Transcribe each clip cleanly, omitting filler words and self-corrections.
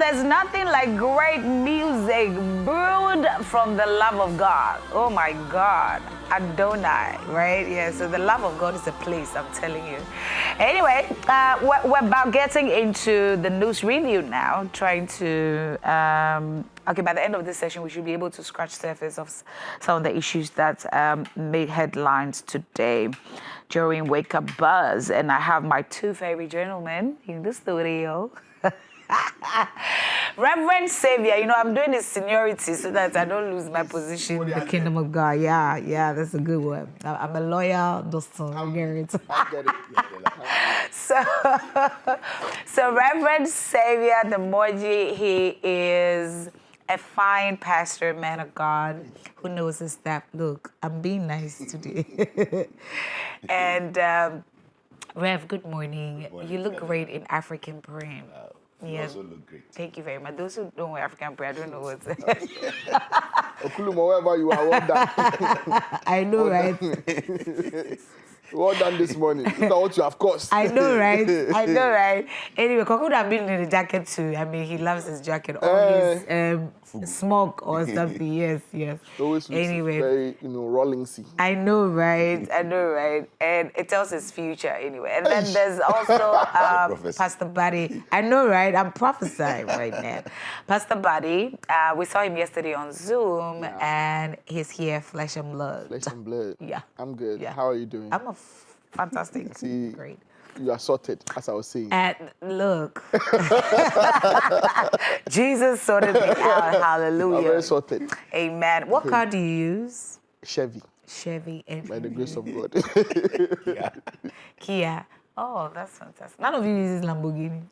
there's nothing like great music brewed from the love of God. Oh my God. Adonai, right? Yeah, so the love of God is a place, I'm telling you. Anyway, we're about getting into the news review now, trying to, okay, by the end of this session, we should be able to scratch the surface of some of the issues that made headlines today during Wake Up Buzz. And I have my two favorite gentlemen in the studio. Reverend Savior, you know, I'm doing his seniority so that I don't lose my position in the kingdom of God. Yeah, that's a good one. I'm a lawyer, Dustin. I get it. So Reverend Savior Demoji, he is a fine pastor, man of God, who knows his stuff. Look, I'm being nice today. And Rev, good morning. You look great in African print. Yes. Also look great. Thank you very much. Those who don't wear African prayer, I don't know what. Okuluma, wherever you are, well done. I know, right? Well done this morning. Look at what you have cost. I know, right? I know, right? Anyway, Koko would have been in the jacket too. I mean, he loves his jacket. All his smoke or something. Yes. Always Anyway, very, rolling sea. I know, right? And it tells his future anyway. And then there's also Pastor Buddy. I know, right? I'm prophesying right now. Pastor Buddy, we saw him yesterday on Zoom, and he's here, flesh and blood. Flesh and blood. Yeah. I'm good. Yeah. How are you doing? I'm fantastic. See, Great. You are sorted, as I was saying. And look, Jesus sorted me out. Hallelujah. I'm very sorted. Amen. What car do you use? Chevy. And By the grace of God. Kia. Oh, that's fantastic. None of you uses Lamborghini.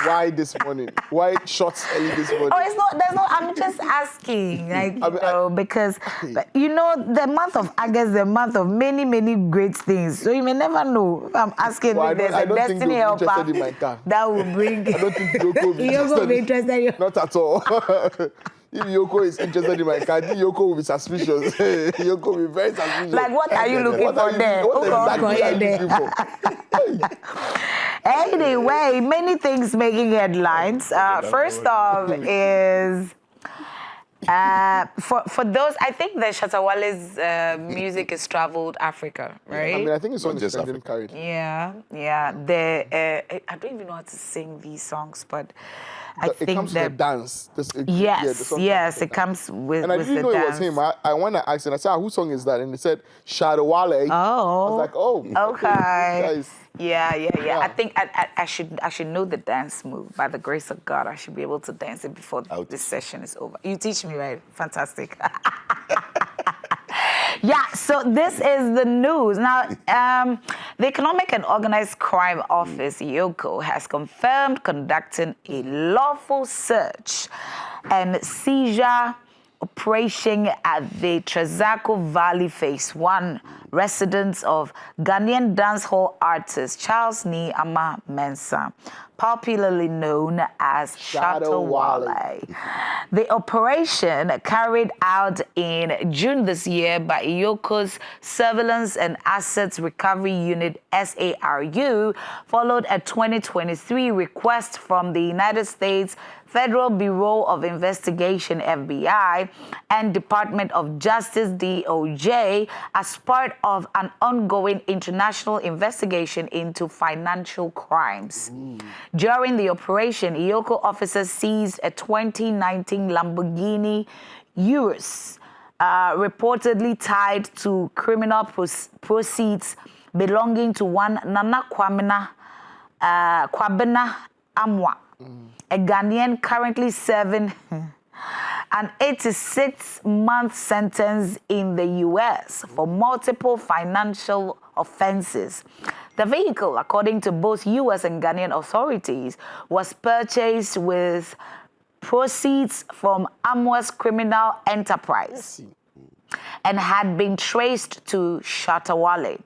Why this morning? Why shots early this morning? Oh, I'm just asking, because, the month of August is the month of many, many great things. So you may never know. I'm asking if there's a destiny helper in my car. that will bring... I don't think Yoko will be interested in you. Not at all. If Yoko is interested in my car, I think Yoko will be suspicious. Yoko will be very suspicious. Like, what are you looking for there? What exactly are you looking for? Anyway, many things making headlines. First off is... for those, I think the Shatta Wale's music has traveled Africa, right? I mean, I think it's on just the carried. Yeah. I don't even know how to sing these songs, but It comes with the dance. Yes, it comes with the dance. And I didn't know it was him. I went to ask and I said, whose song is that? And they said, Shatta Wale. Oh. I was like, oh. Okay. Yeah. I think I should know the dance move. By the grace of God, I should be able to dance it before this session is over. You teach me, right? Fantastic. Yeah, so this is the news. Now, the Economic and Organized Crime Office, EOCO, has confirmed conducting a lawful search and seizure operation at the Trezako Valley Phase 1 residence of Ghanaian dancehall artist Charles Ni Ama Mensah, popularly known as Shatta Wale. The operation, carried out in June this year by EOCO's Surveillance and Assets Recovery Unit, SARU, followed a 2023 request from the United States Federal Bureau of Investigation, FBI, and Department of Justice, DOJ, as part of an ongoing international investigation into financial crimes. During the operation, EOCO officers seized a 2019 Lamborghini Urus, reportedly tied to criminal proceeds belonging to one Nana Kwabena Amwa, a Ghanaian currently serving an 86-month sentence in the U.S. for multiple financial offenses. The vehicle, according to both U.S. and Ghanaian authorities, was purchased with proceeds from Amwa's criminal enterprise and had been traced to Shatta Wale.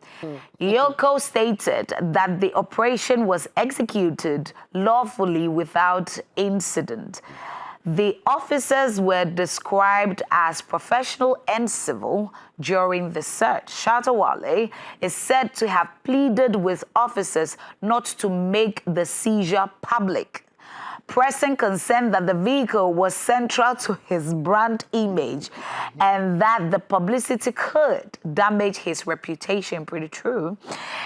EOCO stated that the operation was executed lawfully without incident. The officers were described as professional and civil during the search. Shatta Wale is said to have pleaded with officers not to make the seizure public. pressing concern that the vehicle was central to his brand image and that the publicity could damage his reputation. Pretty true.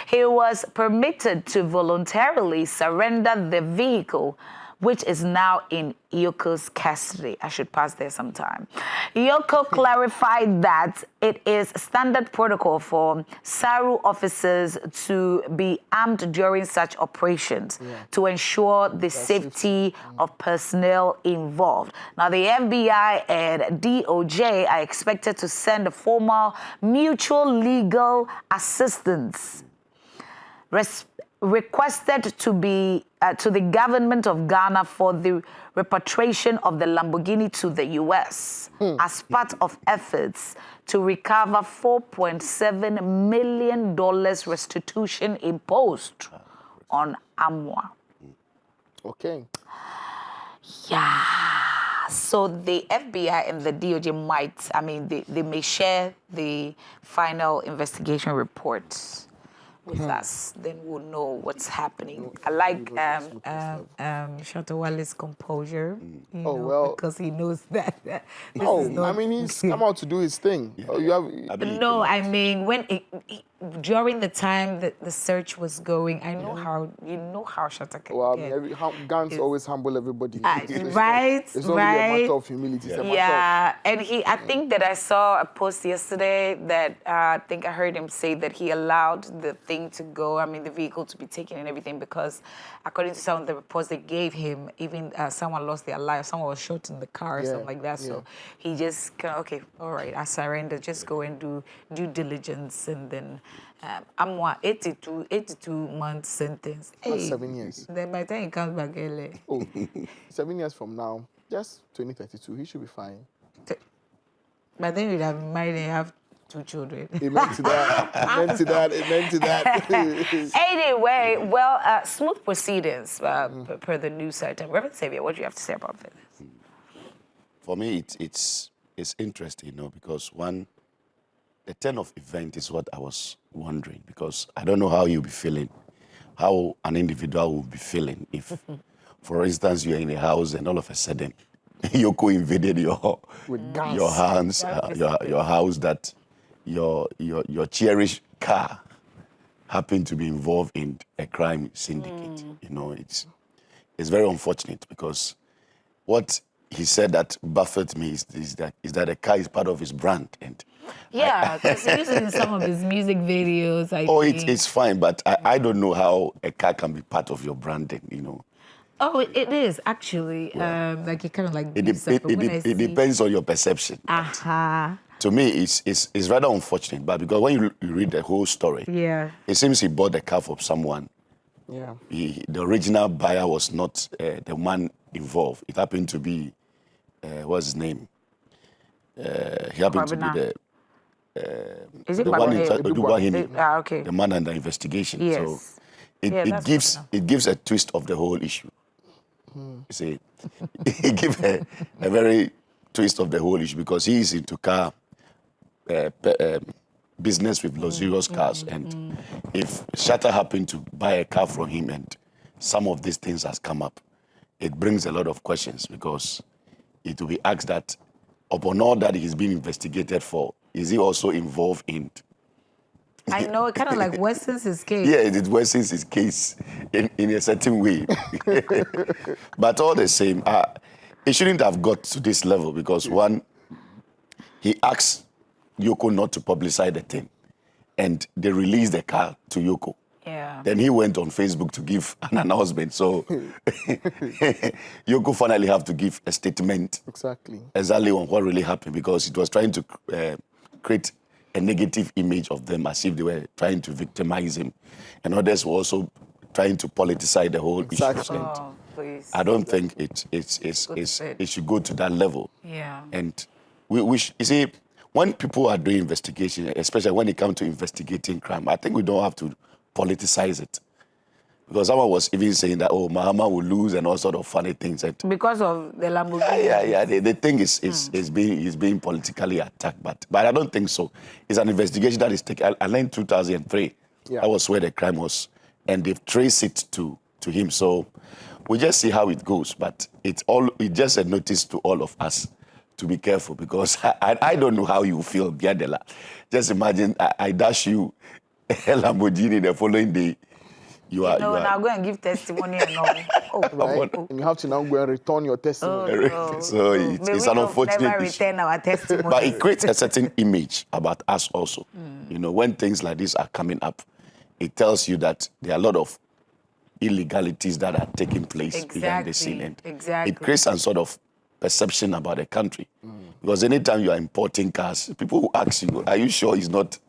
He was permitted to voluntarily surrender the vehicle, which is now in Yoko's custody. I should pass there sometime. Yoko clarified that it is standard protocol for SARU officers to be armed during such operations to ensure the safety of personnel involved. Now, the FBI and DOJ are expected to send a formal mutual legal assistance requested to be to the government of Ghana for the repatriation of the Lamborghini to the U.S. as part of efforts to recover $4.7 million restitution imposed on Amwa. Okay. Yeah. So the FBI and the DOJ might, I mean, they may share the final investigation reports with us, then we'll know what's happening. I like Shatawale's composure, you know, well, because he knows that. This is I not- mean, he's come out to do his thing. You have, No, I mean, when during the time that the search was going, I know how, you know how Shatta can well, I get. mean, Gans always humble everybody. Right, It's not really a matter of humility. It's a matter Yeah, and I think that I saw a post yesterday that I think I heard him say that he allowed the thing to go, I mean, the vehicle to be taken and everything, because according to some of the reports they gave him, even someone lost their life, someone was shot in the car or something like that. So he just, okay, all right, I surrender, just go and do due diligence, and then I'm 82 month sentence. That's 7 years. Then by the time he comes back, LA. Oh, 7 years from now, just 2032, he should be fine. But then you'd have been married and have 2 children. Amen to that. Amen to that. Amen to that. Anyway, well, smooth proceedings per the news item. Reverend Xavier, what do you have to say about this? For me, it's interesting, you know, because one, the turn of event is what I was wondering, because I don't know how you'll be feeling, how an individual will be feeling if, for instance, you're in a house and all of a sudden Yoko invaded your hands, your house, that your cherished car happened to be involved in a crime syndicate. You know, it's very unfortunate, because what he said that baffled me is that the car is part of his brand, and yeah, because he uses it in some of his music videos. It's fine, but I don't know how a car can be part of your branding, you know. Oh, it is actually like it kind of like. It depends on your perception. To me, it's rather unfortunate, but because when you read the whole story, it seems he bought the car from someone. Yeah. The original buyer was not the one involved. It happened to be what's his name? He happened to be the. Is it the one okay. the man under investigation. Yes. So it gives a twist of the whole issue. You see, it gives a very twist of the whole issue, because he is into car business with luxurious cars, and if Shatta happened to buy a car from him and some of these things has come up, it brings a lot of questions, because it will be asked that upon all that he's being investigated for, is he also involved in? I know, it kind of like worsens his case. Yeah, it worsens his case in a certain way. But all the same, it shouldn't have got to this level, because one, he asked Yoko not to publicize the thing, and they released the car to Yoko. Yeah. Then he went on Facebook to give an announcement. So Yoko finally have to give a statement Exactly on what really happened, because it was trying to create a negative image of them, as if they were trying to victimize him. And others were also trying to politicize the whole issue. Oh, please. I don't think it should go to that level. Yeah. And you see, when people are doing investigation, especially when it comes to investigating crime, I think we don't have to politicize it. Because someone was even saying that, Mahama will lose and all sort of funny things. Because of the Lamborghini. Yeah. The thing is being politically attacked, but I don't think so. It's an investigation that is taken. I learned 2003. Yeah. That was where the crime was, and they've traced it to him. So we just see how it goes. But it's just a notice to all of us to be careful, because I don't know how you feel, Biadela. Just imagine I dash you a Lamborghini the following day. Now go and give testimony and all. Right? And you have to now go and return your testimony. So it's an unfortunate never issue. return our testimony. But it creates a certain image about us also. When things like this are coming up, it tells you that there are a lot of illegalities that are taking place behind the scene. And it creates some sort of perception about the country. Because anytime you are importing cars, people will ask you, are you sure it's not,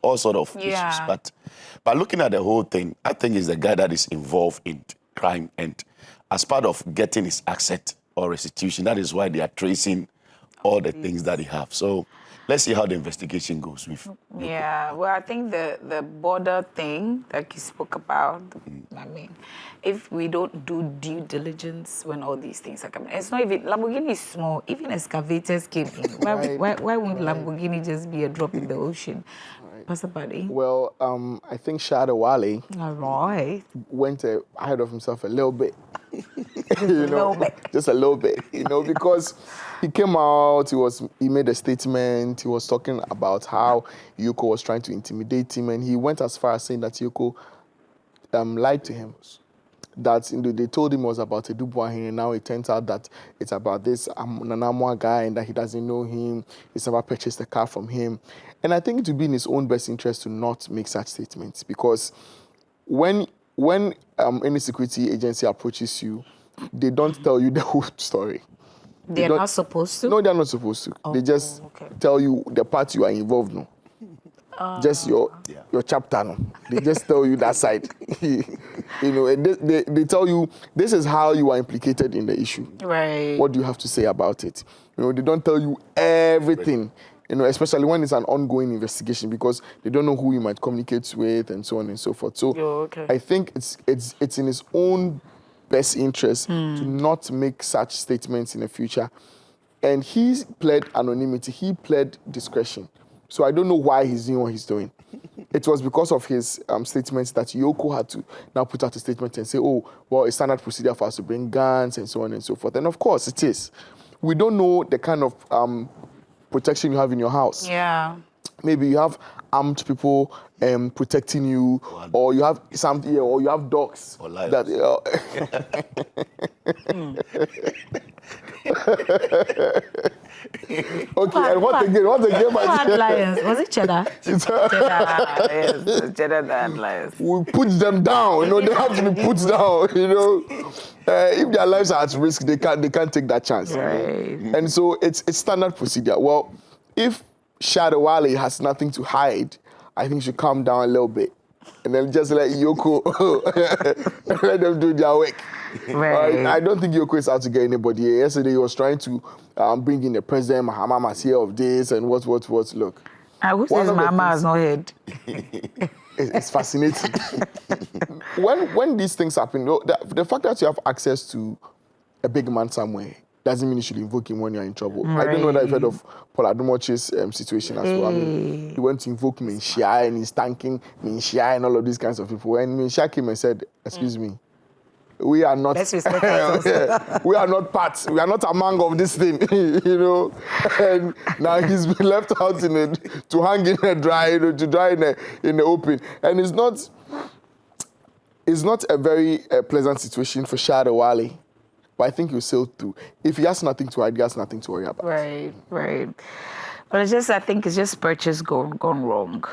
all sort of issues. But looking at the whole thing, I think it's the guy that is involved in crime, and as part of getting his asset or restitution, that is why they are tracing all the things that he have. So let's see how the investigation goes with. Yeah, well, I think the border thing that you spoke about, I mean, if we don't do due diligence when all these things are coming, it's not even, Lamborghini is small, even excavators came in. Why won't Lamborghini just be a drop in the ocean? Pastor Buddy? Well, I think Shadow Wale went ahead of himself a little bit. Just a little bit, because he came out, he made a statement, he was talking about how Yoko was trying to intimidate him, and he went as far as saying that Yoko lied to him. That they told him it was about a Dubois, and now it turns out that it's about this Nanamwa guy and that he doesn't know him. He's never purchased a car from him. And I think it would be in his own best interest to not make such statements, because when any security agency approaches you, they don't tell you the whole story. They're not supposed to? No, they're not supposed to. They just tell you the part you are involved in. Just your chapter. No. They just tell you that side. And they tell you this is how you are implicated in the issue. Right. What do you have to say about it? They don't tell you everything. Especially when it's an ongoing investigation, because they don't know who you might communicate with and so on and so forth. So I think it's in his own best interest to not make such statements in the future. And he pled anonymity. He pled discretion. So I don't know why he's doing what he's doing. It was because of his statements that Yoko had to now put out a statement and say, it's standard procedure for us to bring guns and so on and so forth. And of course it is. We don't know the kind of protection you have in your house. Yeah. Maybe you have armed people protecting you, or you have something, or you have dogs. Or lions. Okay, and what again? Who had lions? Was it Cheddar? Cheddar, yes. Cheddar that had lions. We put them down. They have to be put down. If their lives are at risk, they can't take that chance. Right. And so it's standard procedure. Well, if Shadow Wale has nothing to hide, I think he should calm down a little bit, and then just let Yoko let them do their work. Right. I don't think Yoko is out to get anybody. Yesterday he was trying to bring in the president, Mahama here of this and what. Look. Who says Mahama has no head? It's fascinating. when these things happen, the fact that you have access to a big man somewhere doesn't mean you should invoke him when you're in trouble. Right. I don't know that you've heard of Paul Adumochi's situation as well. I mean, he went to invoke Minshia and he's thanking Minshia and all of these kinds of people. And Minshia came and said, excuse me, we are not we are not part. We are not among of this thing, And now he's been left out to hang in the dry, to dry in the open. And it's not a very pleasant situation for Shadow Wale. But I think he'll sail through. If he has nothing to hide, he has nothing to worry about. Right. But I think it's just purchase gone wrong.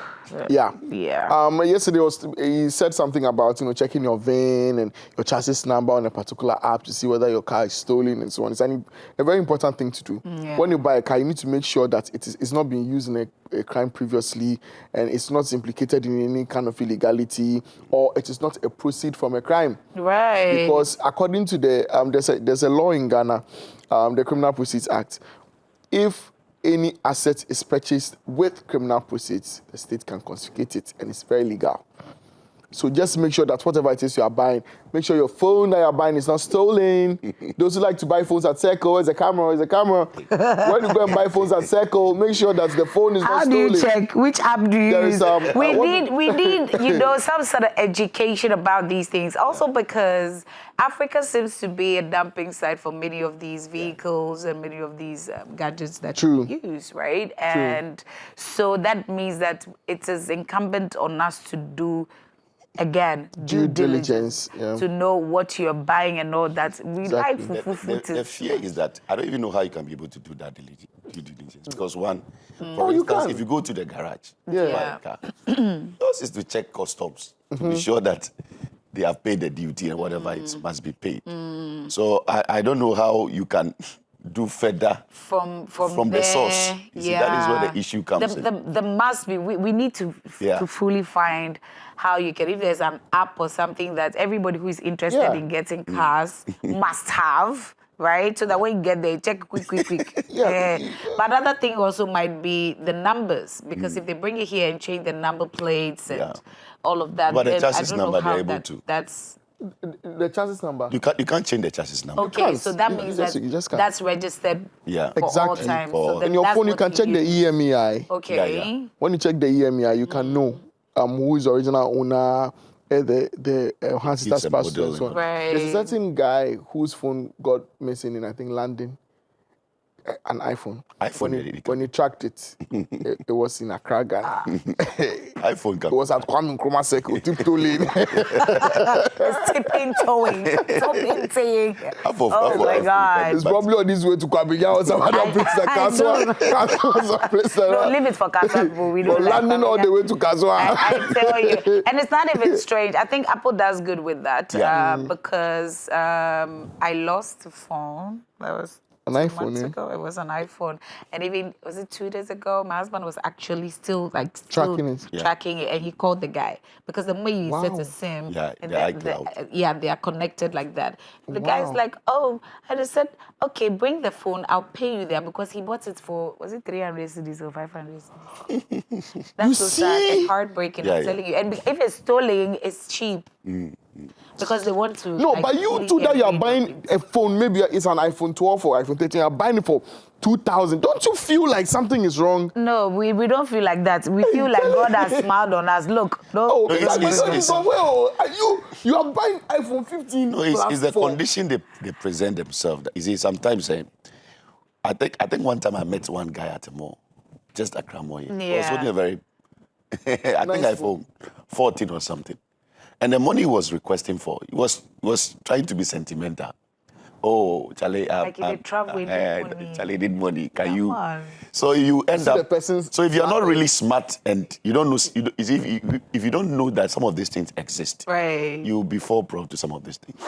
Yeah. Yesterday he said something about checking your VIN and your chassis number on a particular app to see whether your car is stolen and so on. It's a very important thing to do. Yeah. When you buy a car, you need to make sure that it's not being used in a crime previously, and it's not implicated in any kind of illegality, or it is not a proceed from a crime. Right. Because according to there's a law in Ghana, the Criminal Proceeds Act. If any asset is purchased with criminal proceeds, the state can confiscate it, and it's very legal. So just make sure that whatever it is you are buying, make sure your phone that you're buying is not stolen. Those who like to buy phones at Circle, where's the camera? Where's the camera? When you go and buy phones at Circle, make sure that the phone is not stolen. How do you check? Which app do you There use? is, we need, some sort of education about these things. Also because Africa seems to be a dumping site for many of these vehicles and many of these gadgets that we use, right? And so that means that it is incumbent on us to do, again, due diligence to know what you're buying and all that. We like the fear is that I don't even know how you can be able to do that due diligence. Because one, for instance, if you go to the garage to buy a car, yours is to check customs to be sure that they have paid the duty and whatever it must be paid. So I don't know how you can do further from the source. You see, that is where the issue comes in. The must be, we need to fully find how you can, if there's an app or something that everybody who is interested in getting cars must have, right? So that when you get there, check quick. But another thing also might be the numbers, because if they bring it here and change the number plates and all of that, but the then chassis I don't know number, how they're able to. That's the chassis number. You can't change the chassis number. okay. So that means that's registered for all time. So in your phone, you can check the EMEI. Okay. When you check the EMEI, you can know who is the original owner, the Hansita's password and so on. Right. There's a certain guy whose phone got missing in, I think, London. An iPhone. When he tracked it, it was in Accra, Ghana. iPhone. It was at Kwame Nkrumah Circle, tiptoeing. It's tipping-toeing. Oh my God. It's probably on his way to Kwabija or some other place like Kaswa. No, leave it for Kaswa. We don't landing all the way to Kaswa. I tell you. And it's not even strange. I think Apple does good with that because I lost a phone. That was an 2 iPhone, months ago. It was an iPhone. And even, was it 2 days ago? My husband was actually still tracking it. And he called the guy. Because the way you set a SIM, they are connected like that. The guy's like, oh, I just said, okay, bring the phone. I'll pay you there. Because he bought it for, was it 300 cedis or 500 cedis? That's so sad. It's heartbreaking, I'm telling you. And if it's stolen, it's cheap. Because they want to. No, but you too, that you are buying a phone, maybe it's an iPhone 12 or iPhone 13, you're buying it for 2,000. Don't you feel like something is wrong? No, we don't feel like that. We feel like God has smiled on us. Look, no. You are buying iPhone 15. No, it's the condition they present themselves. You see, sometimes I think one time I met one guy at a mall, just a Kramoye. He was holding a very, I think iPhone 14 or something. And the money he was requesting for, he was trying to be sentimental. Oh, Charlie, Charlie need money. Can you? So you end up. So if you're not really smart and you don't know, if you don't know that some of these things exist, you'll be fall prone to some of these things.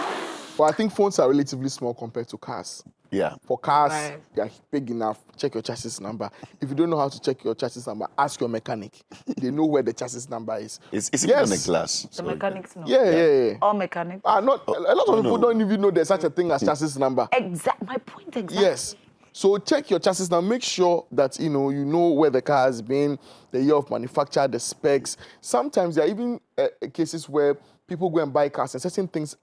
Well, I think phones are relatively small compared to cars. Yeah. For cars, they are big enough. Check your chassis number. If you don't know how to check your chassis number, ask your mechanic. They know where the chassis number is. It's even on the glass. The mechanics know. Yeah. All mechanics. A lot of people don't even know there's such a thing as chassis number. My point exactly. Yes. So check your chassis now. Make sure that you know where the car has been, the year of manufacture, the specs. Sometimes there are even cases where people go and buy cars and certain things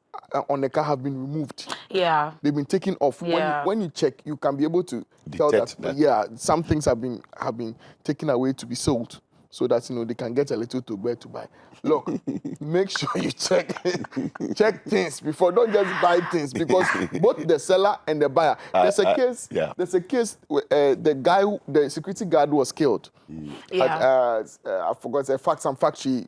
on the car have been removed. Yeah. They've been taken off. Yeah. When you check, you can be able to tell that some things have been taken away to be sold, so that they can get a little to where to buy. Look, make sure you check things before. Don't just buy things, because both the seller and the buyer. There's a case where the security guard was killed. I forgot some factory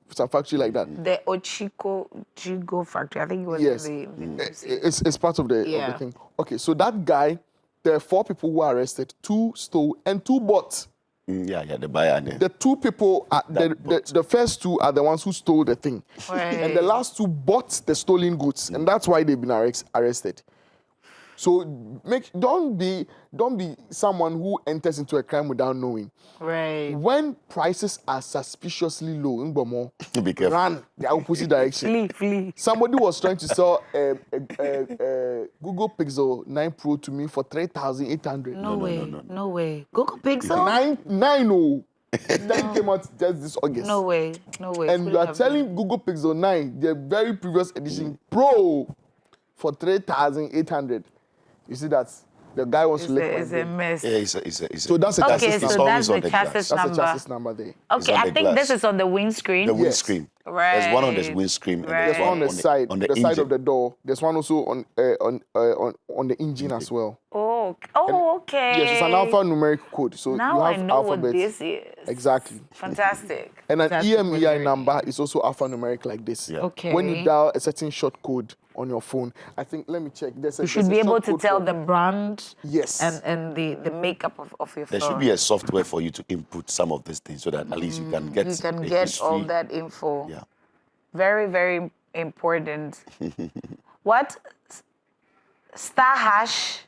like that. The Ochiko Jigo factory. I think it was. Yes, it's part of the thing. Okay, so that guy, there are 4 people who were arrested. 2 stole and 2 bought. The buyer. The 2 people, the first 2 are the ones who stole the thing. And the last 2 bought the stolen goods. And that's why they've been arrested. So don't be someone who enters into a crime without knowing. Right. When prices are suspiciously low, be careful. Run the opposite direction. Flee. Somebody was trying to sell a Google Pixel 9 Pro to me for 3,800. No way. Google Pixel? 9. That came out just this August. No way. And you are selling Google Pixel 9, the very previous edition Pro, for 3,800. You see that? The guy wants to lick It's a mess. Yeah, it's So that's a Okay, chassis so number. that's the chassis That's a number. chassis number there. Okay, on I the think glass. this is on the windscreen. The windscreen. Right. There's one on the windscreen. And Right. There's one on the side, on the the side engine. of the door. There's one also on the engine as well. Oh, okay. Yes, it's an alphanumeric code. So Now you I have know alphabets. what this is. Exactly. Fantastic. And an Fantastic EMEI word. number is also alphanumeric like this. Yeah. Okay. When you dial a certain short code on your phone, I think, let me check. You should be able to tell the brand Yes. and the makeup of your phone. There should be a software for you to input some of these things so that at least you can get You can the get history. all that info. Yeah. Very, very important. What? Star hash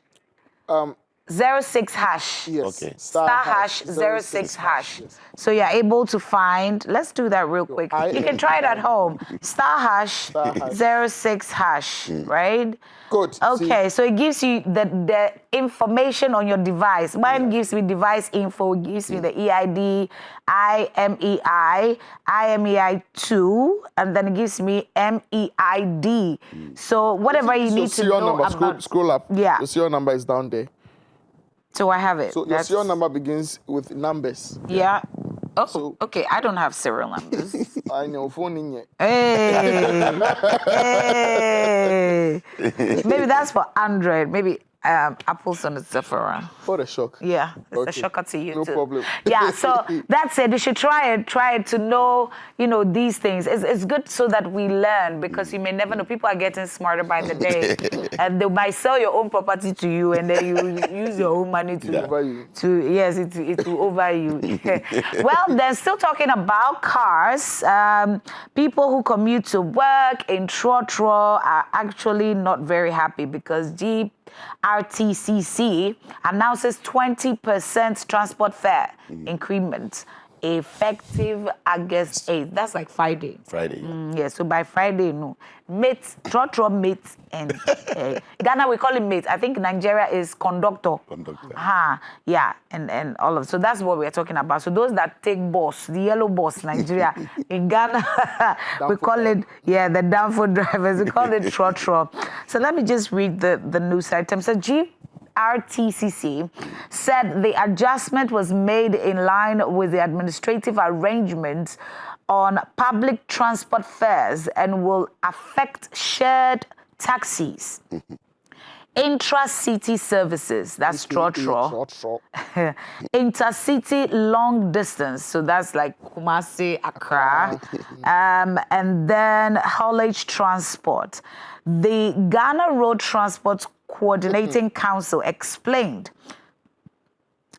06 hash. Yes. Okay. Star hash 06 hash. Yes. So you're able to find, let's do that real quick. You can try it at home. Star hash 06 hash, right? Good. Okay, so it gives you the information on your device. Mine gives me device info, gives me the EID, IMEI, IMEI2, and then it gives me MEID. So whatever you need to serial know number, about. scroll up. Yeah. The serial number is down there. So I have it. So your serial number begins with numbers. Yeah. Oh, So- okay. I don't have serial numbers. I know phone in here. Hey. Maybe that's for Android. Maybe Apple's on the Sephora. What a shock. Yeah, it's Okay. a shocker to you No too. problem. Yeah, so that's it. You should try it to know, these things. It's good so that we learn because you may never know. People are getting smarter by the day, and they might sell your own property to you, and then you use your own money to Over you. yes, it will over you. Well, they're still talking about cars. People who commute to work in Trotro are actually not very happy because RTCC announces 20% transport fare increment effective August 8th. That's like Friday. Friday. Yeah. Yeah, so by Friday, no. Mates, Trotro mates, and Ghana we call it mates. I think Nigeria is conductor. Conductor. Yeah, and all of. So that's what we're talking about. So those that take bus, the yellow bus, Nigeria. In Ghana, we call it, the downfall drivers. We call it Trotro. So let me just read the news item. So RTCC said the adjustment was made in line with the administrative arrangements on public transport fares and will affect shared taxis, intra-city services, that's Trotro, intercity long distance, so that's like Kumasi, Accra, and then haulage transport. The Ghana Road Transport Coordinating Council explained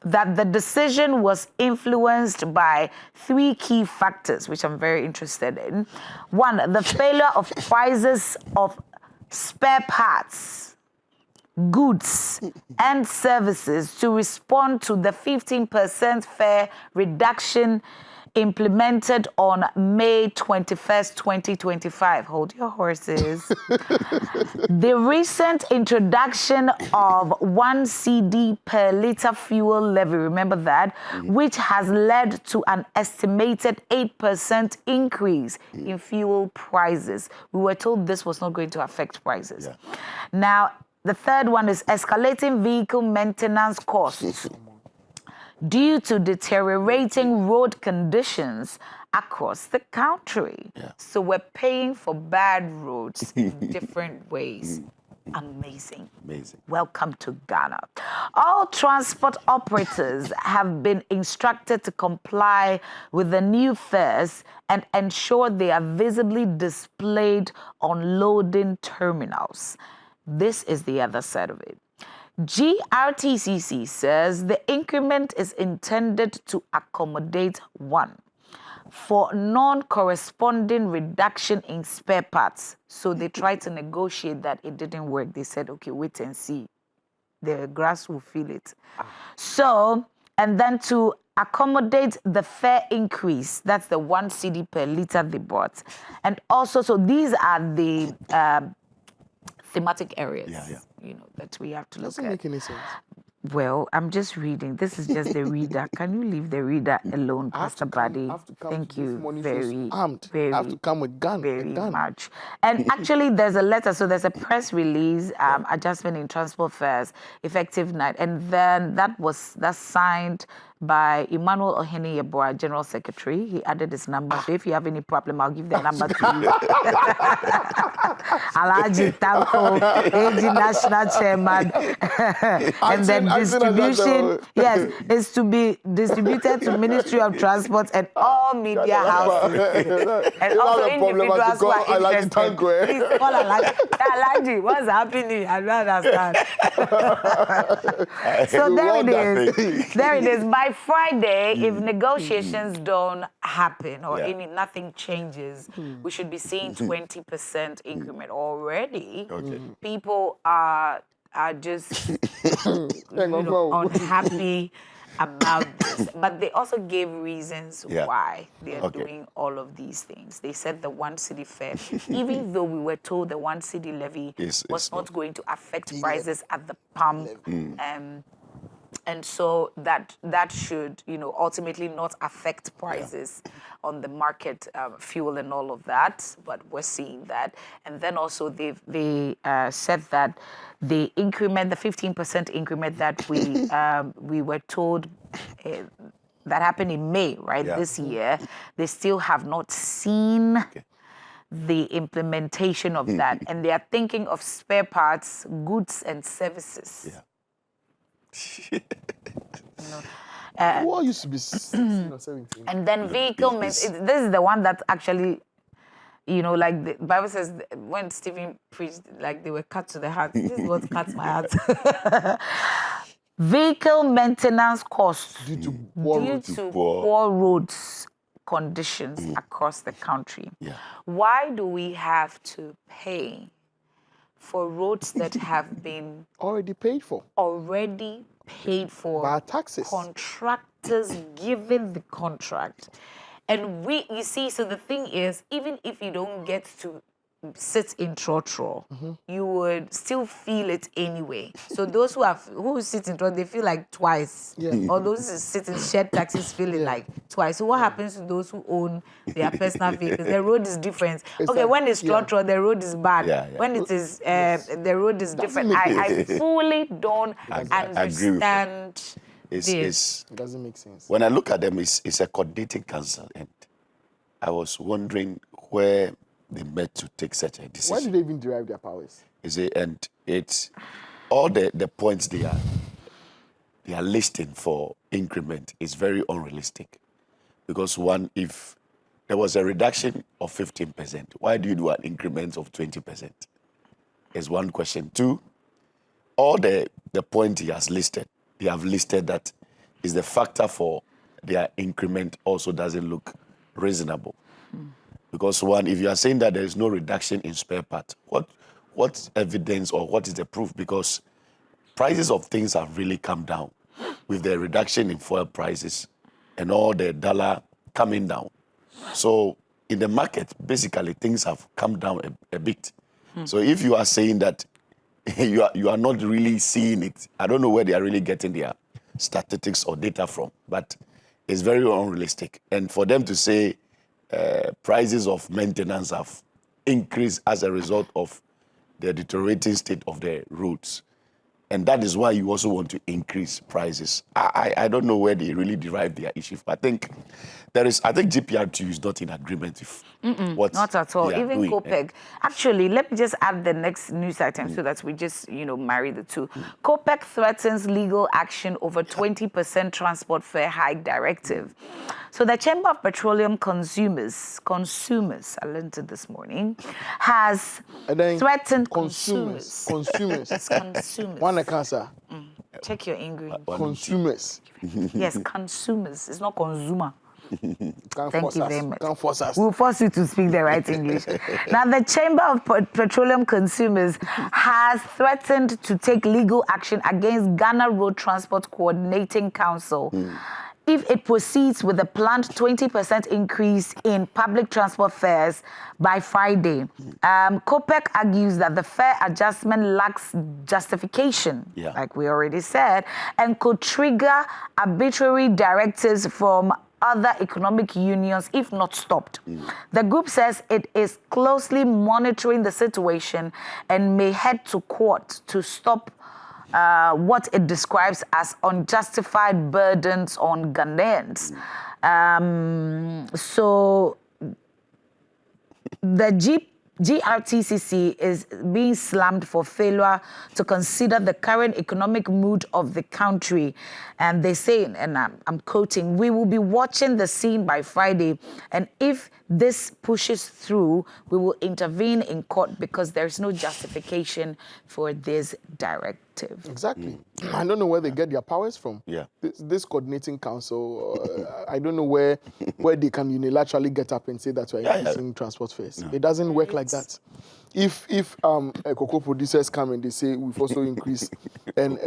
that the decision was influenced by three key factors, which I'm very interested in. One, the failure of prices of spare parts, goods, and services to respond to the 15% fare reduction implemented on May 21st, 2025. Hold your horses. The recent introduction of 1 CD per liter fuel levy, remember that, which has led to an estimated 8% increase in fuel prices. We were told this was not going to affect prices. Yeah. Now, the third one is escalating vehicle maintenance costs due to deteriorating road conditions across the country. Yeah. So we're paying for bad roads in different ways. Amazing. Amazing. Welcome to Ghana. All transport operators have been instructed to comply with the new fares and ensure they are visibly displayed on loading terminals. This is the other side of it. GRTCC says the increment is intended to accommodate one, for non-corresponding reduction in spare parts. So they tried to negotiate that, it didn't work. They said, okay, wait and see. The grass will feel it. So, and then to accommodate the fare increase, that's the 1 CD per liter they bought. And also, so these are the thematic areas, Yeah. that we have to look Doesn't at. make any sense. Well, I'm just reading. This is just the reader. Can you leave the reader alone, Pastor Buddy? Thank you very, very, I have to come with gun. very much. And actually, there's a letter. So there's a press release, adjustment in transport fares, effective night, and then that's signed by Emmanuel Ohene Yeboah, General Secretary. He added his number. So if you have any problem, I'll give the number to you. Alhaji Tanko, AG National Chairman. And then distribution, yes, is to be distributed to Ministry of Transport and all media houses. And also individuals who are interested. Please call Alhaji. What's happening? I don't understand. So there it is. There it is. By Friday, if negotiations don't happen or nothing changes, we should be seeing 20% increment already. Okay. People are just unhappy about this, but they also gave reasons why they are doing all of these things. They said the 1 cedi fare, even though we were told the 1 cedi levy was not going to affect prices at the pump, and so that should, ultimately not affect prices on the market, fuel and all of that. But we're seeing that, and then also they said that the increment, the 15% increment that we were told. That happened in May, right? This year, they still have not seen the implementation of that, and they are thinking of spare parts, goods, and services. What used to be 16 or 17? And then vehicle this is the one that actually, like the Bible says, when Stephen preached, like they were cut to the heart. This is what cuts my heart. Vehicle maintenance costs due to poor roads conditions across the country. Why do we have to pay for roads that have been already paid for by our taxes? Contractors given the contract. And you see, so the thing is, even if you don't get to sit in Trotro, you would still feel it anyway. So those who sit in Trotro, they feel like twice. Or those who sit in shared taxis feeling like twice. So what happens to those who own their personal vehicles? The road is different. When it's Trotro, the road is bad. When it is, the road is different. I fully don't understand this. It doesn't make sense. When I look at them, it's a coordinating council, and I was wondering where they met to take such a decision. Why do they even derive their powers? And it's all the points they are listing for increment is very unrealistic. Because one, if there was a reduction of 15%, why do you do an increment of 20%? Is one question. Two, all the points he has listed, they have listed that is the factor for their increment also doesn't look reasonable. Because one, if you are saying that there is no reduction in spare parts, what evidence or what is the proof? Because prices of things have really come down with the reduction in fuel prices and all the dollar coming down. So in the market, basically things have come down a bit. So if you are saying that you are not really seeing it, I don't know where they are really getting their statistics or data from, but it's very unrealistic. And for them to say prices of maintenance have increased as a result of the deteriorating state of the roads, and that is why you also want to increase prices. I don't know where they really derive their issue. I think GPR2 is not in agreement with what not at all. Even doing. COPEC. Actually, let me just add the next news item so that we just, marry the two. COPEC threatens legal action over 20% transport fare hike directive. So the Chamber of Petroleum Consumers, I learned it this morning, has threatened consumers. Consumers. Consumers. One cancer. Check your English. Consumers. Yes, consumers. It's not consumer. Thank you very much. Can't force us. We'll force you to speak the right English. Now, the Chamber of Petroleum Consumers has threatened to take legal action against Ghana Road Transport Coordinating Council if it proceeds with the planned 20% increase in public transport fares by Friday. COPEC argues that the fare adjustment lacks justification, like we already said, and could trigger arbitrary directives from other economic unions if not stopped. The group says it is closely monitoring the situation and may head to court to stop what it describes as unjustified burdens on Ghanaians. So the GRTCC is being slammed for failure to consider the current economic mood of the country. And they say, and I'm quoting, "We will be watching the scene by Friday, and if this pushes through, we will intervene in court because there's no justification for this directive." Exactly. I don't know where they get their powers from. Yeah. This coordinating council, I don't know where they can unilaterally get up and say that we're increasing transport fares. No. It doesn't work like that. If cocoa producers come and they say we've also increased, and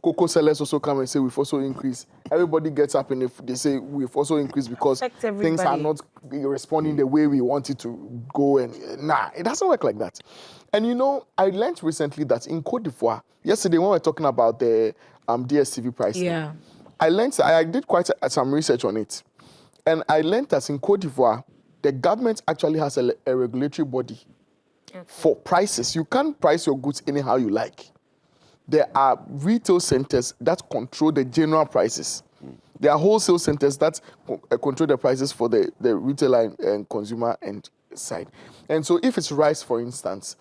cocoa sellers also come and say we've also increased, everybody gets up and if they say we've also increased because things are not responding the way we want it to go, and it doesn't work like that. And you know, I learned recently that in Côte d'Ivoire, yesterday when we were talking about the DSTV pricing, I did quite some research on it, and I learned that in Côte d'Ivoire, the government actually has a regulatory body for prices. You can't price your goods anyhow you like. There are retail centers that control the general prices. There are wholesale centers that control the prices for the retailer and consumer end side. And so if it's rice, for instance,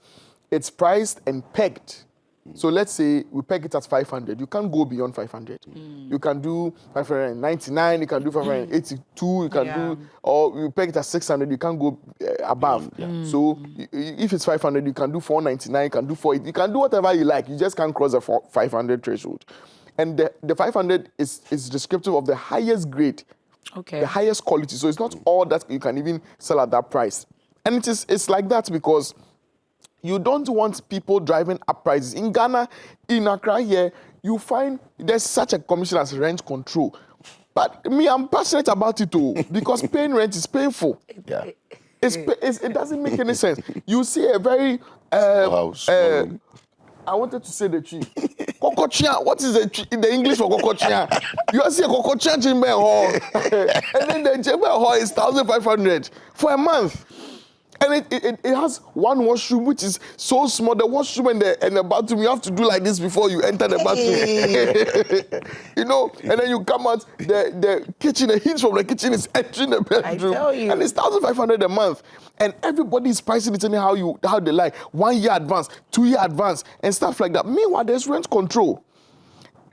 it's priced and pegged. So let's say we peg it at 500. You can't go beyond 500. You can do 599, you can do 582, you can do, or you peg it at 600, you can't go above. So if it's 500, you can do 499, you can do 480, you can do whatever you like. You just can't cross the 500 threshold. And the 500 is descriptive of the highest grade, the highest quality. So it's not all that you can even sell at that price. And it's like that because you don't want people driving up prices. In Ghana, in Accra here, you find there's such a commission as rent control. But me, I'm passionate about it too, because paying rent is painful. It doesn't make any sense. You see a very... I wanted to say the tree. Kokochia, what is the English for kokochia? You see a kokochia chamber hall. And then the chamber hall is 1,500 for a month. And it has one washroom which is so small. The washroom and the bathroom, you have to do like this before you enter the bathroom. You know, and then you come out, the kitchen, the heat from the kitchen is entering the bedroom. I tell you. And it's 1,500 a month. And everybody is pricing it how they like. 1 year advance, 2 year advance, and stuff like that. Meanwhile, there's rent control.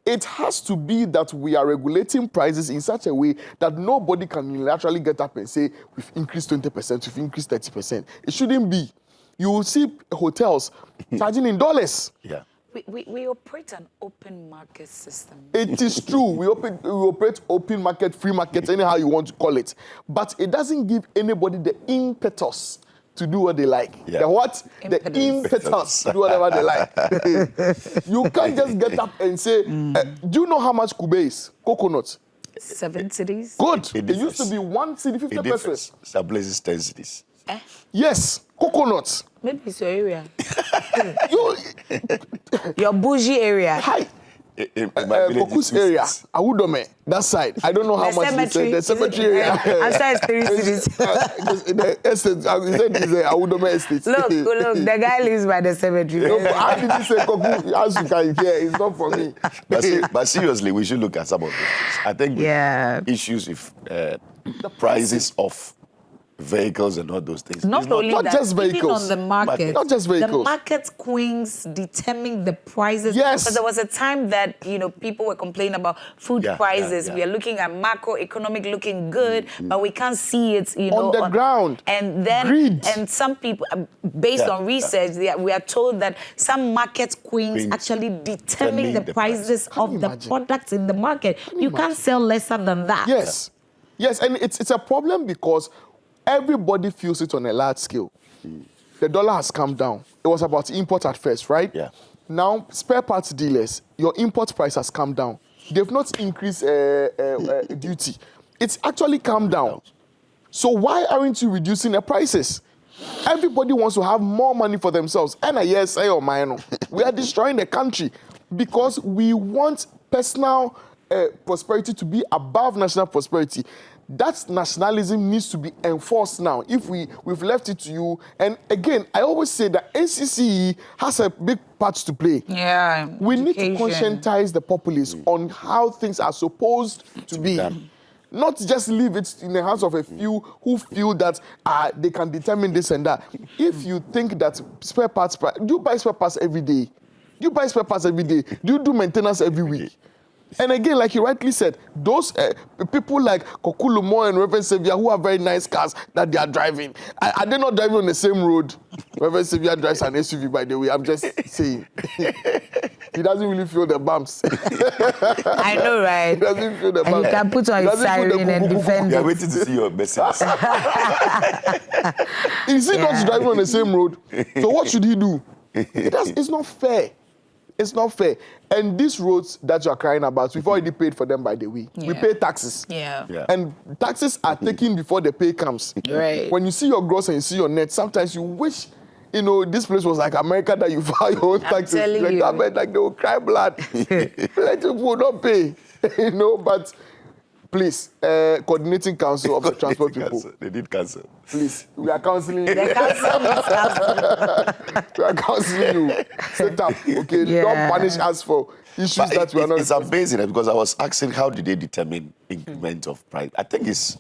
It has to be that we are regulating prices in such a way that nobody can unilaterally get up and say, we've increased 20%, we've increased 30%. It shouldn't be. You will see hotels charging in dollars. Yeah. We operate an open market system. It is true. We operate open market, free market, anyhow you want to call it. But it doesn't give anybody the impetus to do what they like. Yeah. The what? The impetus to do whatever they like. You can't just get up and say, do you know how much kube is? Coconut. 7 cities. Good. It used to be 1 city, 50 pesos. Some places 10 cities. Yes, coconuts. Maybe it's your area. Your bougie area. Hi. Kokus area, Awudome, that side. I don't know how much it is. The cemetery area. I'm sure it's 3 cities. The estate, you said it's the Awudome estate. Look, the guy lives by the cemetery. No, how did you say Koku? As you can hear, it's not for me. But seriously, we should look at some of these things. I think issues with the prices of vehicles and all those things. Not only not that, just vehicles. Even on the market. Not just vehicles. The market queens determine the prices. Yes. Because there was a time that, people were complaining about food prices. We are looking at macroeconomic looking good, but we can't see it, on the ground. And then, greed. And some people, based on research, we are told that some market queens actually determine the prices of the products in the market. You can't sell lesser than that. Yes. Yes, and it's a problem because everybody feels it on a large scale. The dollar has come down. It was about import at first, right? Yeah. Now, spare parts dealers, your import price has come down. they've not increased duty. It's actually calmed down. So why aren't you reducing the prices? Everybody wants to have more money for themselves. And yes, or mine. We are destroying the country because we want personal prosperity to be above national prosperity. That nationalism needs to be enforced now. If we've left it to you, and again, I always say that NCCE has a big part to play. Yeah, we need to conscientize the populace on how things are supposed to be. Not just leave it in the hands of a few who feel that they can determine this and that. If you think that spare parts, do you buy spare parts every day? Do you buy spare parts every day? Do you do maintenance every week? And again, like you rightly said, those people like Kokulumo and Reverend Xavier who have very nice cars that they are driving, are they not driving on the same road? Reverend Xavier drives an SUV, by the way. I'm just saying. He doesn't really feel the bumps. I know, right? He doesn't feel the bumps. And you can put on his siren and defend You are it. waiting to see your Mercedes. Is he not driving on the same road? So what should he do? It's not fair. It's not fair. And these roads that you're crying about, we've already paid for them by the way. We pay taxes. Yeah. And taxes are taken before the pay comes. Right. When you see your gross and you see your net, sometimes you wish, this place was like America that you file your own taxes. telling Like you. that, but like they will cry blood. Plenty people will not pay. But please, coordinating council of the transport people. They did cancel. Please, we are counseling. The council must have- We are counseling you. Set up, okay? Yeah. Don't punish us for issues But that we are not. it's amazing because I was asking how did they determine increment of price? I think it's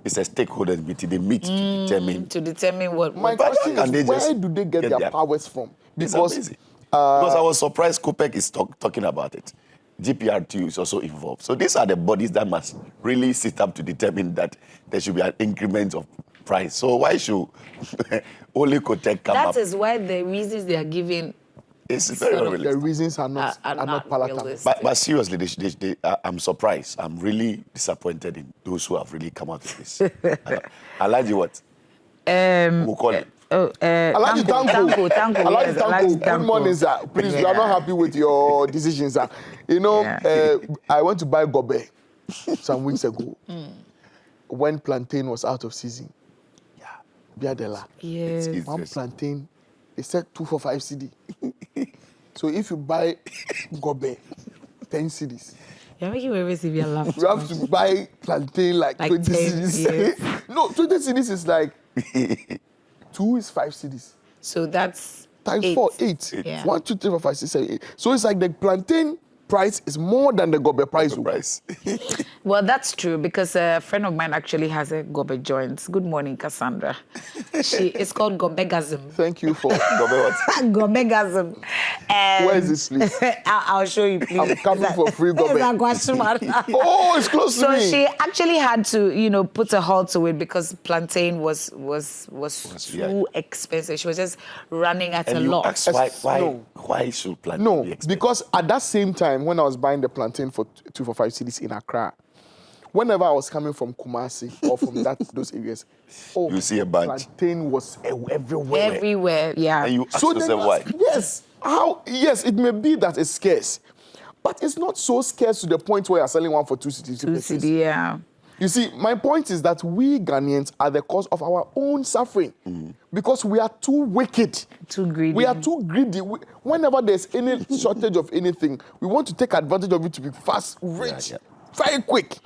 a stakeholder meeting. They meet to determine. to determine what. My But question can they is, where just do they get get their their- powers from? It's Because amazing. Because I was surprised COPEC is talking about it. GPRTU is also involved. So these are the bodies that must really sit up to determine that there should be an increment of price. So why should only COTEC come up? That is why the reasons they are giving It's very sort of the unrealistic. reasons are not palatable. realistic. But seriously, I'm surprised. I'm really disappointed in those who have really come out with this. Alaji what? We'll call it. Alaji Tanko. Tanko, Alaji yes, Tanko. Alaji Good Tanko. morning, sir. Please, we are not happy with your decisions, sir. I went to buy gobe some weeks ago when plantain was out of season. Yeah. Biadela. Yes. It's One interesting. plantain, they said 2 for 5 CD. So if you buy gobe, 10 CDs. You're making me very severe laugh. You have to buy plantain like 20 10, CDs. yes. No, 20 CDs is like 2 is 5 CDs. So that's Times 8. 4, 8. Yeah. 1, 2, 3, 4, 5, 6, 7, 8. So it's like the plantain price is more than the gobe price. The price. Well, that's true because a friend of mine actually has a gobe joint. Good morning, Cassandra. It's called gobegasm. Thank you for. Gobe what? Gobegasm. And Where is this place? I'll show you, please. I'm coming for free gobe. It's a Guashimara. Oh, it's close to So me. she actually had to, put a halt to it because plantain was yeah. too expensive. She was just running at And a you loss. ask No. why should plantain No, be expensive? because at that same time, when I was buying the plantain for 2 for 5 CDs in Accra, whenever I was coming from Kumasi or from those areas, You see a bunch. plantain was everywhere. Everywhere, yeah. And you ask So yourself why? Yes. How? Yes, it may be that it's scarce, but it's not so scarce to the point where you're selling one for 2 CDs. 2 CD, yeah. You see, my point is that we Ghanaians are the cause of our own suffering because we are too wicked. Too greedy. We are too greedy. Whenever there's any shortage of anything, we want to take advantage of it to be fast, rich, very quick.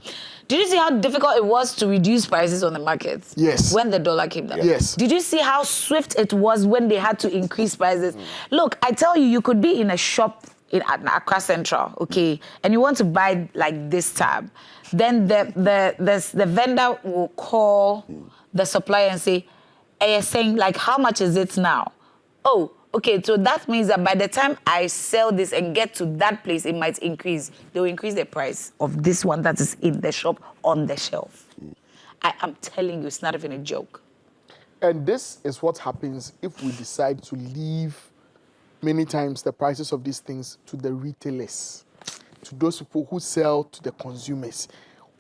Did you see how difficult it was to reduce prices on the markets? Yes. When the dollar came down? Yes. Did you see how swift it was when they had to increase prices? Look, I tell you could be in a shop at Accra Central, okay, and you want to buy like this tab. Then the vendor will call the supplier and say, saying like, how much is it now? Oh, okay, so that means that by the time I sell this and get to that place, it might increase. They will increase the price of this one that is in the shop on the shelf. I am telling you, it's not even a joke. And this is what happens if we decide to leave many times the prices of these things to the retailers, to those people who sell to the consumers.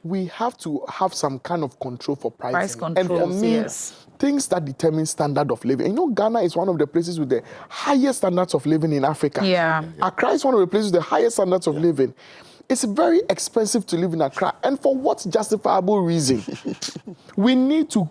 We have to have some kind of control for pricing. Price And for controls, me, yes. things that determine standard of living. Ghana is one of the places with the highest standards of living in Africa. Yeah. Accra is one of the places with the highest standards of living. it's very expensive to live in Accra. And for what justifiable reason? We need to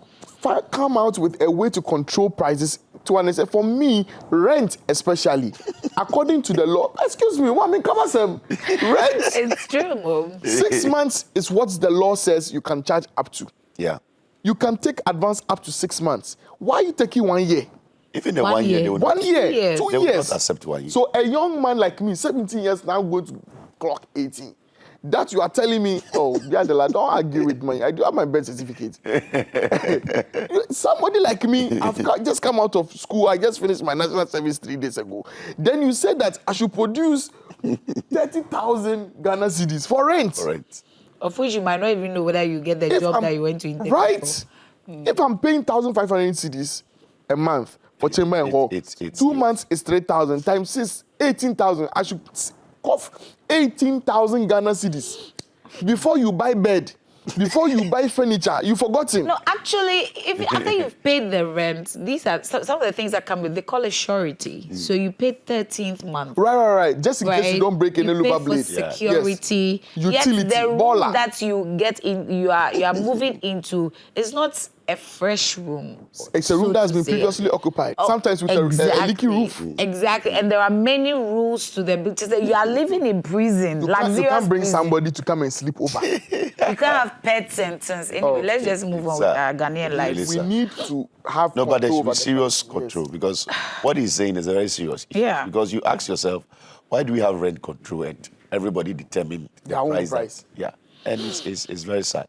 come out with a way to control prices to understand. For me, rent especially, according to the law, excuse me, what I mean, come on, rent. It's true, Mom. 6 months is what the law says you can charge up to. Yeah. You can take advance up to 6 months. Why are you taking 1 year? Even the 1 year, they would 1 year, 2 years. They would not accept 1 year. So a young man like me, 17 years now, going to clock 18. That you are telling me, oh, Biadela, don't argue with me. I do have my birth certificate. Somebody like me, I've just come out of school. I just finished my national service 3 days ago. Then you said that I should produce 30,000 Ghana cedis for rent. For rent. Of which you might not even know whether you get the job that you went to interview right? for. If I'm paying 1,500 cedis a month for chamber and hall, 2 months is 3,000 times 6, 18,000. I should cough 18,000 Ghana cedis before you buy bed, before you buy furniture. You've forgotten. No, actually, after you've paid the rent, these are some of the things that come with. They call it surety. So you pay 13th month. Right. Just in case you don't break any lower blade. Security. Yes. Utility. Yet the room baller. that you get in, you are moving into is not a fresh room. It's a room that has been previously occupied. Sometimes with a leaky roof. Exactly. And there are many rules to them because you are living in prison. You can't bring somebody to come and sleep over. You can't have pet sentence. Anyway, let's just move on with our Ghanaian life. We need to have no, but there should be over serious control because what he's saying is a very serious issue. Yeah. Because you ask yourself, why do we have rent control and everybody determine the their own price? Yeah. And it's very sad.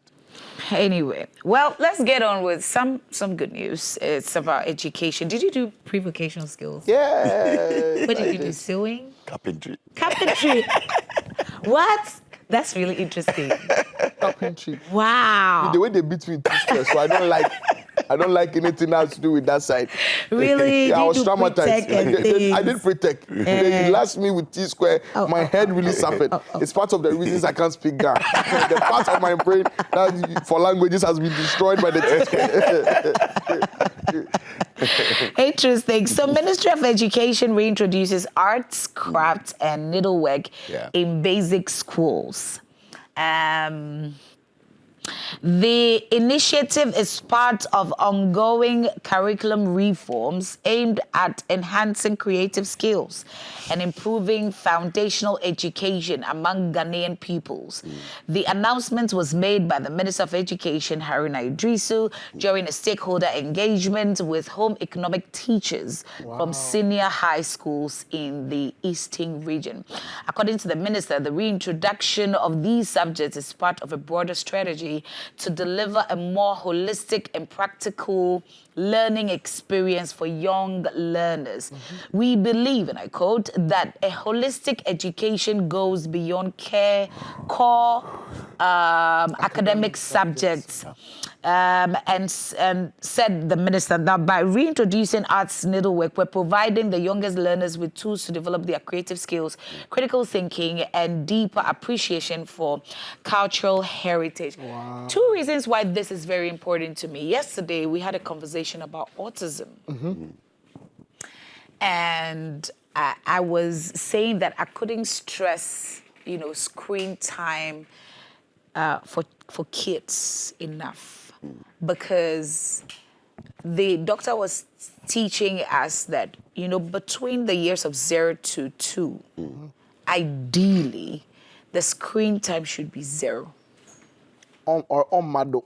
Anyway, well, let's get on with some good news. It's about education. Did you do pre-vocational skills? Yeah. What did you do? Sewing? Carpentry. Carpentry. What? That's really interesting. Carpentry. Wow. The way they beat me in T-square, so I don't like anything else to do with that side. Really? Yeah, I was Did you do traumatized. pre-tech and things? I did pre-tech. They lashed me with T-square. My head really suffered. It's part of the reasons I can't speak Ghana. The part of my brain that for languages has been destroyed by the T-square. Interesting. So Ministry of Education reintroduces arts, crafts, and needlework in basic schools. The initiative is part of ongoing curriculum reforms aimed at enhancing creative skills and improving foundational education among Ghanaian pupils. The announcement was made by the Minister of Education, Haruna Idrisu, during a stakeholder engagement with home economic teachers from senior high schools in the Eastern region. According to the minister, the reintroduction of these subjects is part of a broader strategy to deliver a more holistic and practical learning experience for young learners. We believe, and I quote, that a holistic education goes beyond core academic subjects. And said the minister that by reintroducing arts needlework, we're providing the youngest learners with tools to develop their creative skills, critical thinking, and deeper appreciation for cultural heritage. Wow. 2 reasons why this is very important to me. Yesterday, we had a conversation about autism. And I was saying that I couldn't stress, screen time for kids enough. Because the doctor was teaching us that, between the years of 0 to 2, ideally, the screen time should be 0. On Mado.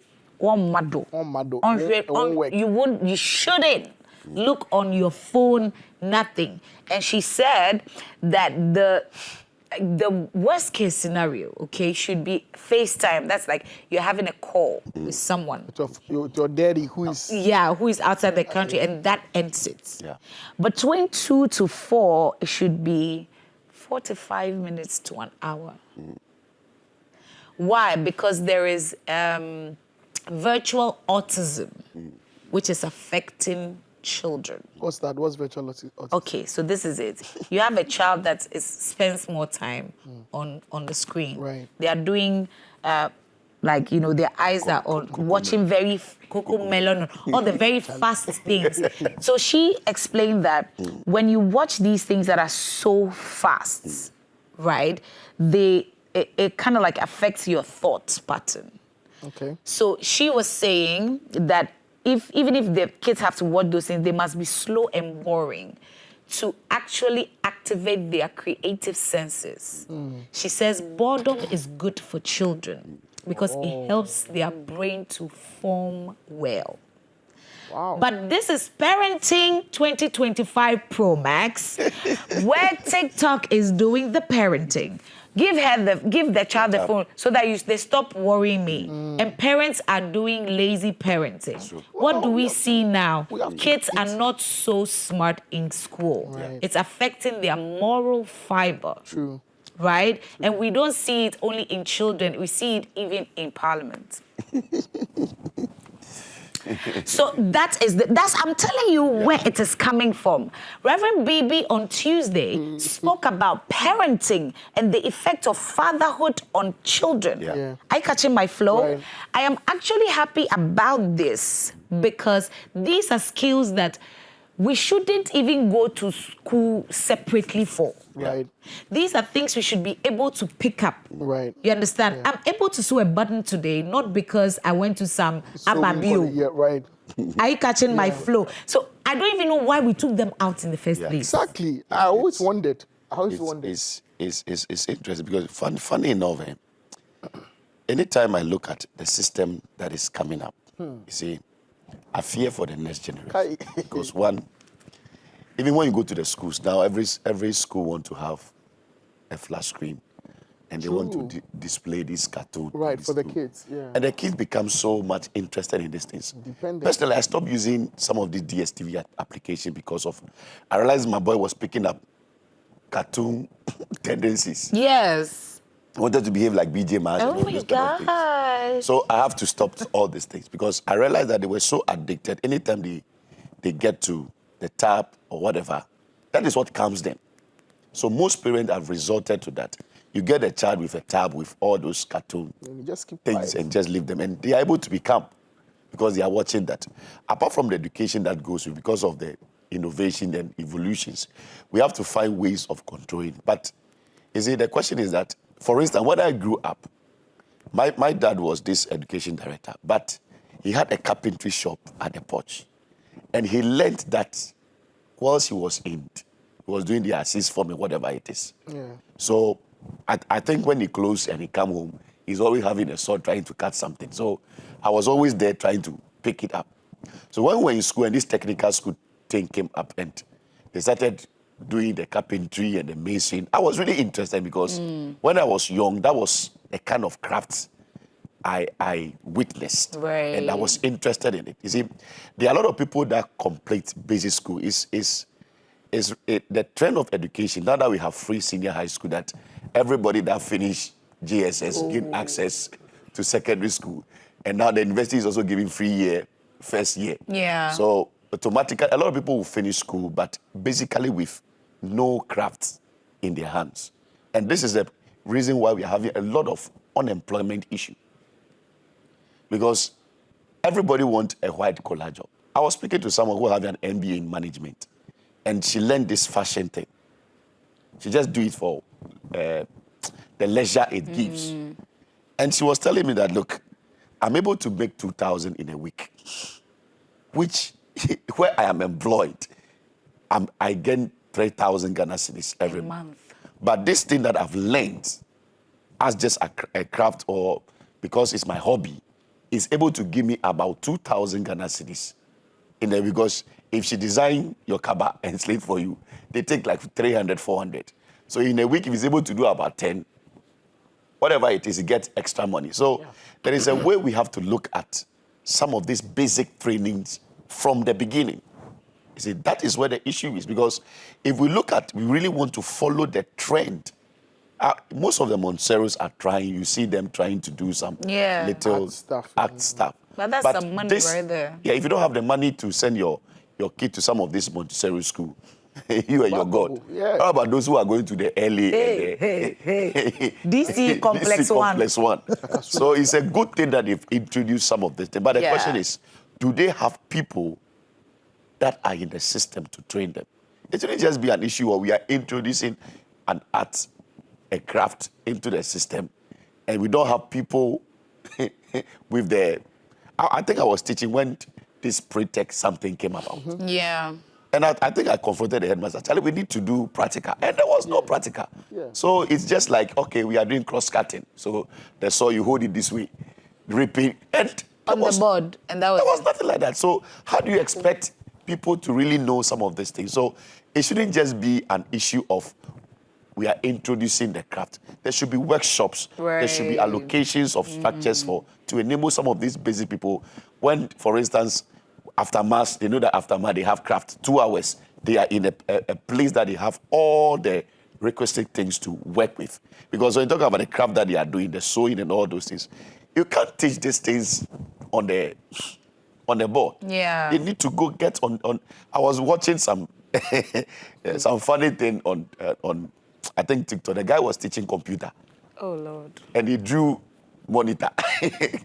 You shouldn't look on your phone, nothing. And she said that the worst case scenario, should be FaceTime. That's like you're having a call with someone. Your daddy who is... who is outside the country, and that ends it. Yeah. Between 2 to 4, it should be 45 minutes to an hour. Why? Because there is virtual autism, which is affecting children. What's that? What's virtual autism? Okay, so this is it. You have a child that spends more time on the screen. Right. They are doing, their eyes are on watching very Coco Melon, all the very fast things. So she explained that when you watch these things that are so fast, right, it kind of like affects your thoughts pattern. Okay. So she was saying that even if the kids have to watch those things, they must be slow and boring to actually activate their creative senses. She says boredom is good for children because it helps their brain to form well. Wow. But this is Parenting 2025 Pro Max, where TikTok is doing the parenting. Give the child the phone so that they stop worrying me. And parents are doing lazy parenting. What do we see now? Kids are not so smart in school. Right. It's affecting their moral fiber. True. Right? And we don't see it only in children. We see it even in parliament. So that's I'm telling you where it is coming from. Reverend Bibi on Tuesday spoke about parenting and the effect of fatherhood on children. Yeah. Are you catching my flow? Right. I am actually happy about this because these are skills that we shouldn't even go to school separately for. Right. These are things we should be able to pick up. Right. You understand? Yeah. I'm able to sew a button today, not because I went to some Ababu. Yeah, right. Are you catching my flow? So I don't even know why we took them out in the first place. Exactly. I always wondered. It's interesting because funny enough, anytime I look at the system that is coming up, you see, I fear for the next generation. Because even when you go to the schools now, every school want to have a flash screen, and they want to display this cartoon. Right, for the kids, yeah. And the kids become so much interested in these things. Dependent. Personally, I stopped using some of the DSTV application because I realized my boy was picking up cartoon tendencies. Yes. He wanted to behave like BJ Mash. Oh my gosh. So I have to stop all these things because I realized that they were so addicted. Anytime they get to the tab or whatever, that is what calms them. So most parents have resorted to that. You get a child with a tab with all those cartoon And you just keep things quiet. and just leave them. And they are able to be calm because they are watching that. Apart from the education that goes with, because of the innovation and evolutions, we have to find ways of controlling. But you see, the question is that, for instance, when I grew up, my dad was this education director, but he had a carpentry shop at the porch. And he learned that whilst he was doing the assist for me, whatever it is. Yeah. So I think when he closed and he come home, he's always having a sword trying to cut something. So I was always there trying to pick it up. So when we were in school and this technical school thing came up and they started doing the carpentry and the masonry, I was really interested because when I was young, that was a kind of craft I witnessed. Right. And I was interested in it. You see, there are a lot of people that complete basic school. The trend of education, now that we have free senior high school, that everybody that finished GSS gain access to secondary school. And now the university is also giving first year. Yeah. So automatically, a lot of people will finish school, but basically with no crafts in their hands. And this is the reason why we are having a lot of unemployment issue. Because everybody wants a white-collar job. I was speaking to someone who had an MBA in management, and she learned this fashion thing. She just do it for the leisure it gives. And she was telling me that, look, I'm able to make 2,000 in a week, which, where I am employed, I get 3,000 Ghana cedis every month. But this thing that I've learned as just a craft or because it's my hobby, is able to give me about 2,000 Ghana cedis in there, because if she design your kaba and slate for you, they take like 300, 400. So in a week, if he's able to do about 10, whatever it is, he gets extra money. So there is a way we have to look at some of these basic trainings from the beginning. You see, that is where the issue is, because if we really want to follow the trend. Most of the Monteros are trying. You see them trying to do some little art stuff. But that's some money right there. Yeah, if you don't have the money to send your kid to some of this Montessori school, you are your God. Yeah. How about those who are going to the LA DC complex one? So it's a good thing that they've introduced some of this thing. But the question is, do they have people that are in the system to train them? It shouldn't just be an issue where we are introducing an art a craft into the system, and we don't have people with the... I think I was teaching when this pre-tech something came about. Yeah. And I think I confronted the headmaster. Charlie, we need to do practical. And there was no practical. Yeah. So it's just like, okay, we are doing cross-cutting. So the saw, you hold it this way, repeat. And On the board. And that was there was nothing like that. So how do you expect people to really know some of these things? So it shouldn't just be an issue of we are introducing the craft. There should be workshops. There should be allocations of structures to enable some of these busy people. When, for instance, after Mass, they know that after Mass they have craft 2 hours. They are in a place that they have all the requisite things to work with. Because when you talk about the craft that they are doing, the sewing and all those things, you can't teach these things on the board. Yeah. They need to go get on. I was watching some funny thing on I think TikTok. The guy was teaching computer. Oh, Lord. And he drew monitor,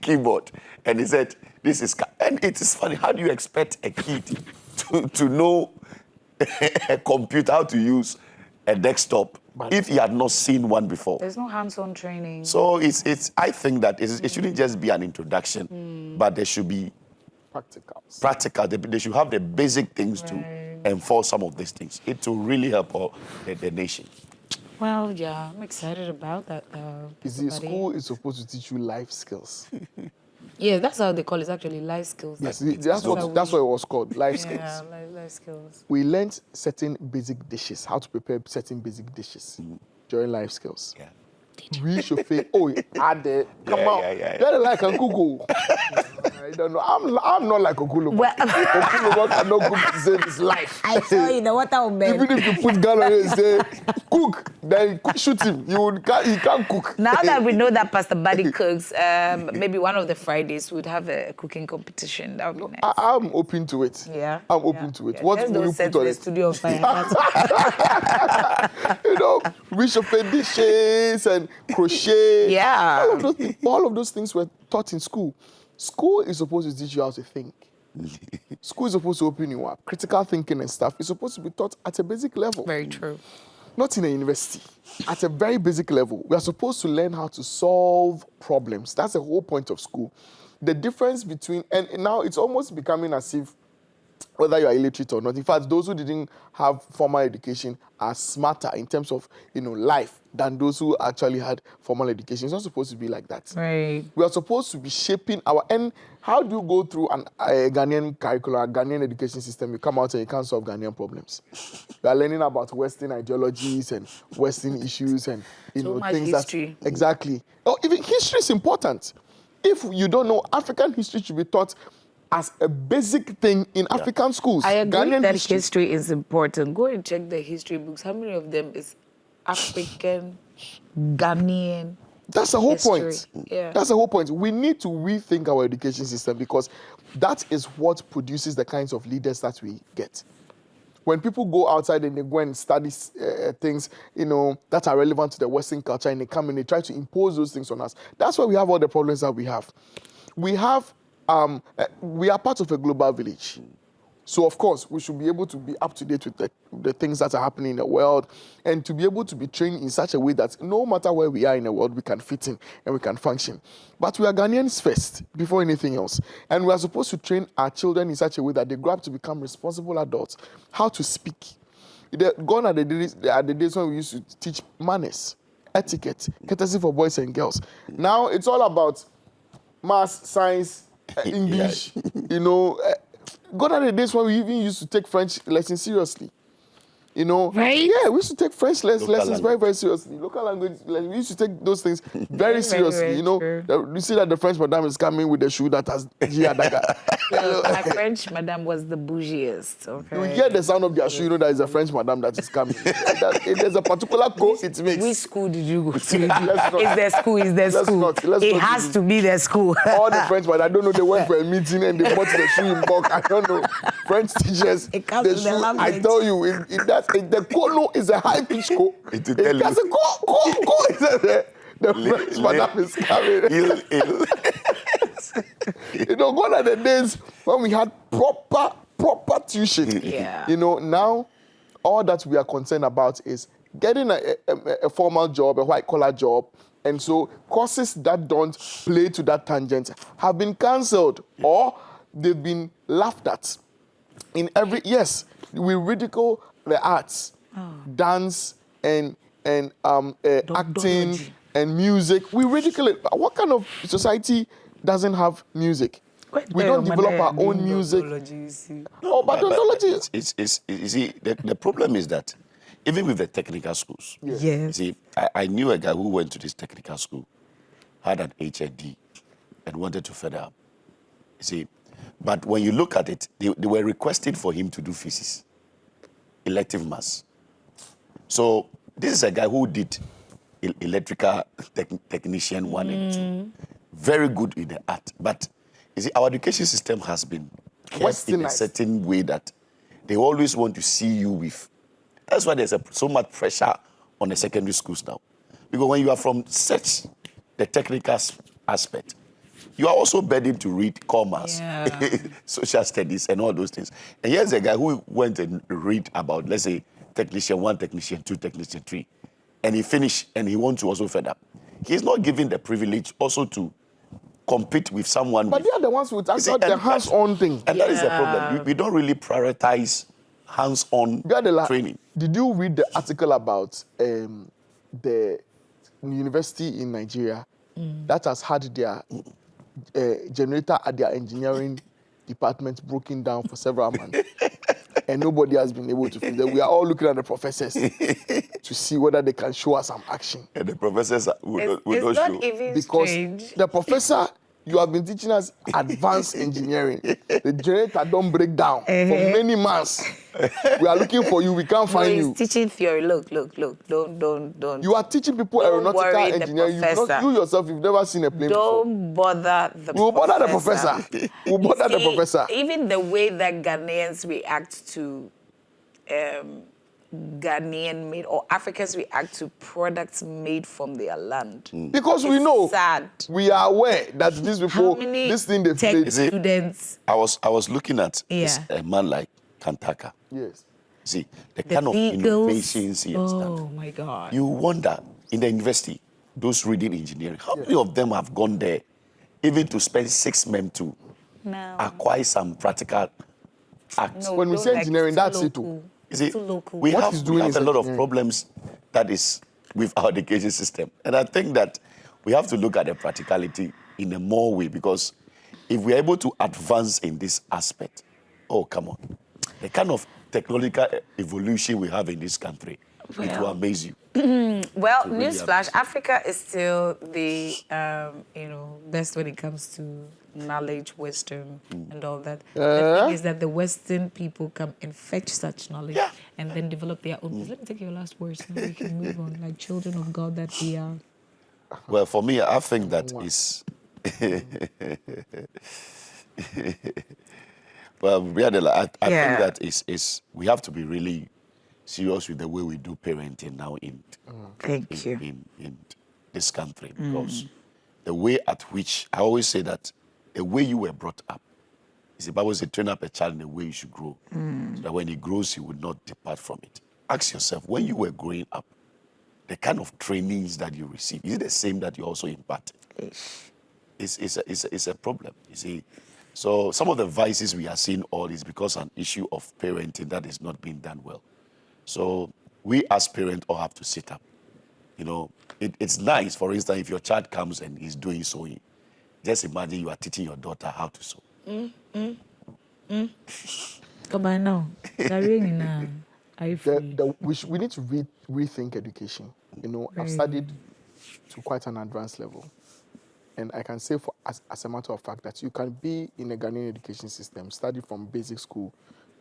keyboard, and he said, this is... And it is funny, how do you expect a kid to know a computer, how to use a desktop, if he had not seen one before? There's no hands-on training. So I think that it shouldn't just be an introduction, but there should be practical. They should have the basic things to enforce some of these things. It will really help the nation. Well, yeah, I'm excited about that, though. School is supposed to teach you life skills. Yeah, that's how they call it, actually, life skills. Yes, that's what it was called, life skills. Yeah, life skills. We learned certain basic dishes, how to prepare certain basic dishes during life skills. Yeah. We should say, oh, add the, come on. You're like a cuckoo. I don't know. I'm not like Okulobo. Well, Okulobo cannot cook to save his life. I saw you, the water will melt. Even if you put gun on it and say, cook, then shoot him. He can't cook. now that we know that Pastor Buddy cooks, maybe one of the Fridays we'd have a cooking competition. That would be nice. I'm open to it. Yeah. I'm open to it. Yeah. What Let's will don't you set put on the it? studio on fire. We should play dishes and crochet. Yeah. All of those things were taught in school. School is supposed to teach you how to think. School is supposed to open you up. Critical thinking and stuff is supposed to be taught at a basic level. Very true. Not in a university. At a very basic level. We are supposed to learn how to solve problems. That's the whole point of school. The difference between, and now it's almost becoming as if whether you are illiterate or not. In fact, those who didn't have formal education are smarter in terms of, life than those who actually had formal education. It's not supposed to be like that. Right. We are supposed to be shaping and how do you go through a Ghanaian curriculum, a Ghanaian education system? You come out and you can't solve Ghanaian problems. We are learning about Western ideologies and Western issues and So much things history. Exactly. Oh, even history is important. If you don't know, African history should be taught as a basic thing in African schools. I agree Ghanaian that history is important. Go and check the history books. How many of them is African, Ghanaian? That's the whole history? point. Yeah. That's the whole point. We need to rethink our education system because that is what produces the kinds of leaders that we get. When people go outside and they go and study things, that are relevant to the Western culture and they come and they try to impose those things on us, that's why we have all the problems that we have. We are part of a global village. So, of course, we should be able to be up to date with the things that are happening in the world and to be able to be trained in such a way that no matter where we are in the world, we can fit in and we can function. But we are Ghanaians first, before anything else. And we are supposed to train our children in such a way that they grow up to become responsible adults, how to speak. Gone are the days when we used to teach manners, etiquette, courtesy for boys and girls. Now it's all about math, science, English, gone are the days when we even used to take French lessons seriously. Right? Yeah, we used to take French lessons very, very seriously. Local language, we used to take those things very seriously. True. You see that the French madam is coming with the shoe that has Gia Daga. My French madam was the bougiest. Okay. You hear the sound of their shoe, that is a French madam that is coming. There's a particular code it makes. Which school did you go to? Let's not. It's the school, it's the school. Let's It not has to be the school. All the French, but I don't know, they went for a meeting and they bought the shoe in bulk. I don't know. French teachers, It comes with the language. I tell you, the kono is a high-pitched ko. It has a ko. The French madam is coming. Gone are the days when we had proper tuition. Yeah. Now, all that we are concerned about is getting a formal job, a white-collar job, and so courses that don't play to that tangent have been cancelled or they've been laughed at. Yes, we ridicule the arts, dance and acting and music. We ridicule it. But what kind of society doesn't have music? We don't develop our own music. No, but odontology. You see, the problem is that even with the technical schools, you see, I knew a guy who went to this technical school, had an HND, and wanted to further up. You see, but when you look at it, they were requesting for him to do physics, elective maths. So this is a guy who did electrical technician 1 and 2. Very good in the art. But you see, our education system has been kept in a certain way that they always want to see you with. That's why there's so much pressure on the secondary schools now. Because when you are from such the technical aspect, you are also burdened to read commerce, social studies, and all those things. And here's a guy who went and read about, let's say, technician 1, technician 2, technician 3. And he finished, and he wants to also fed up. He's not given the privilege also to compete with someone. But they are the ones with the hands-on thing. And that is the problem. We don't really prioritize hands-on training. Did you read the article about the university in Nigeria that has had their generator at their engineering department broken down for several months? And nobody has been able to fix it. We are all looking at the professors to see whether they can show us some action. And the professors will not show. Even because strange. The professor, you have been teaching us advanced engineering. The generator don't break down for many months. We are looking for you. We can't find you. Teaching theory. Look. Don't. You are teaching people aeronautical engineering. You yourself, you've never seen a plane before. Don't bother the professor. We'll bother the professor. We'll bother the professor. Even the way that Ghanaians react to Ghanaian made or Africans react to products made from their land. Because we know, sad. We are aware that these people, this thing they tech students. I was looking at a man like Kantaka. Yes. See, the kind of innovations he has done. Oh my God. You wonder, in the university, those reading engineering, how many of them have gone there even to spend 6 months to acquire some practical acts? No, when we say engineering, that's it too. You see, we have a lot of problems that is with our education system. And I think that we have to look at the practicality in a more way, because if we're able to advance in this aspect, oh, come on. The kind of technological evolution we have in this country, it will amaze you. Well, newsflash, Africa is still the, best when it comes to knowledge, wisdom, and all that. The thing is that the Western people come and fetch such knowledge and then develop their own. Let me take your last words, and we can move on, like children of God that we are. Well, for me, I think that is... Well, really, I think that is we have to be really serious with the way we do parenting now in this country, because the way at which, I always say that the way you were brought up is the Bible says, train up a child in the way you should grow, so that when he grows, he would not depart from it. Ask yourself, when you were growing up, the kind of trainings that you received, is it the same that you also imparted? It's a problem, you see. So some of the vices we are seeing all is because an issue of parenting that is not being done well. So we as parents all have to sit up. You know, it's nice, for instance, if your child comes and is doing sewing, just imagine you are teaching your daughter how to sew. Come on now. We need to rethink education. You know, I've studied to quite an advanced level. And I can say, as a matter of fact, that you can be in a Ghanaian education system, study from basic school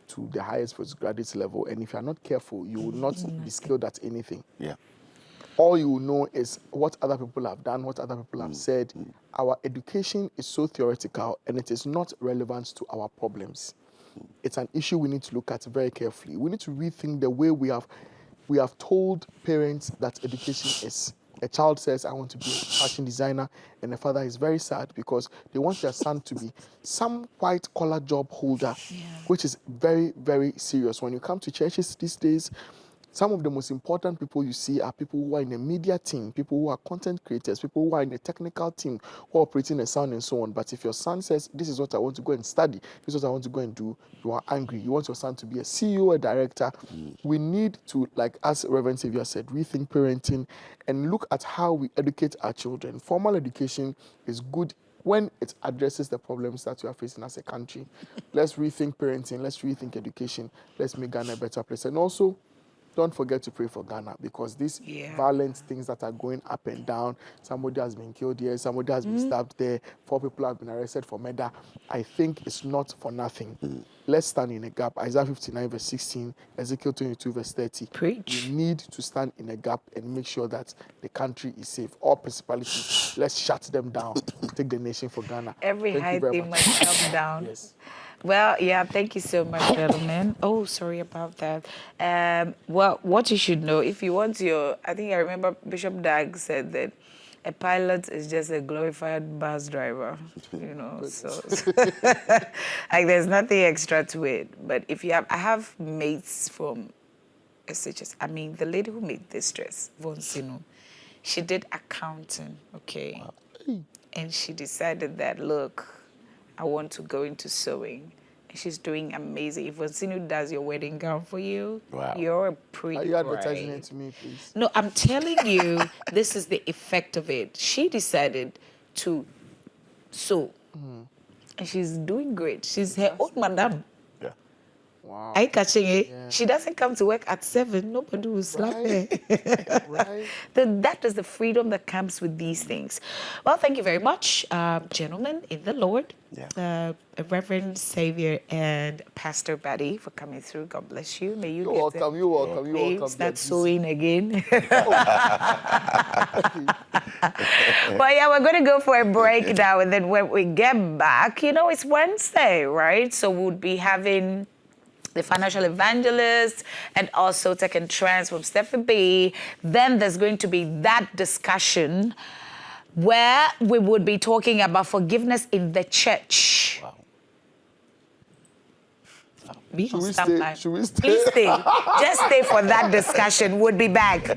to the highest postgraduate level, and if you are not careful, you will not be skilled at anything. Yeah. All you will know is what other people have done, what other people have said. Our education is so theoretical, and it is not relevant to our problems. It's an issue we need to look at very carefully. We need to rethink the way we have told parents that education is. A child says, I want to be a fashion designer, and the father is very sad because they want their son to be some white-collar job holder, which is very, very serious. When you come to churches these days, Some of the most important people you see are people who are in the media team, people who are content creators, people who are in the technical team, who are operating the sound and so on. But if your son says, this is what I want to go and study, this is what I want to go and do, you are angry. You want your son to be a CEO, a director. We need to, like as Reverend Xavier said, rethink parenting and look at how we educate our children. Formal education is good when it addresses the problems that we are facing as a country. Let's rethink parenting, let's rethink education, let's make Ghana a better place. And also, don't forget to pray for Ghana, because these violent things that are going up and down, somebody has been killed here, somebody has been stabbed there, 4 people have been arrested for murder. I think it's not for nothing. Let's stand in a gap. Isaiah 59 verse 16, Ezekiel 22 verse 30. Preach. We need to stand in a gap and make sure that the country is safe. All principalities, let's shut them down. Take the nation for Ghana. Every high thing must come down. Yes. Well, yeah, thank you so much, gentlemen. Oh, sorry about that. Well, what you should know, if you want I think I remember Bishop Dag said that a pilot is just a glorified bus driver, you know, so like there's nothing extra to it. But if you I have mates from SHS. I mean, the lady who made this dress, Von Sinu, she did accounting, okay? Wow. And she decided that, look, I want to go into sewing. And she's doing amazing. If Onsinu does your wedding gown for you, wow, you're a pretty bride. Are you advertising it to me, please? No, I'm telling you, this is the effect of it. She decided to sew. And she's doing great. She's her own madam. Yeah. Wow. Are you catching it? Yeah. She doesn't come to work at 7. Nobody will slap her. Right. That is the freedom that comes with these things. Well, thank you very much, gentlemen in the Lord. Yeah. Reverend Xavier and Pastor Buddy, for coming through. God bless you. May you're welcome. You're welcome. You're welcome. Start sewing again. But yeah, we're going to go for a break now, and then when we get back, you know, it's Wednesday, right? So we'll be having the financial evangelist, and also Tech and Trends from Steffi B. Then there's going to be that discussion where we would be talking about forgiveness in the church. Wow. Should we stay? Please stay. Just stay for that discussion. We'll be back.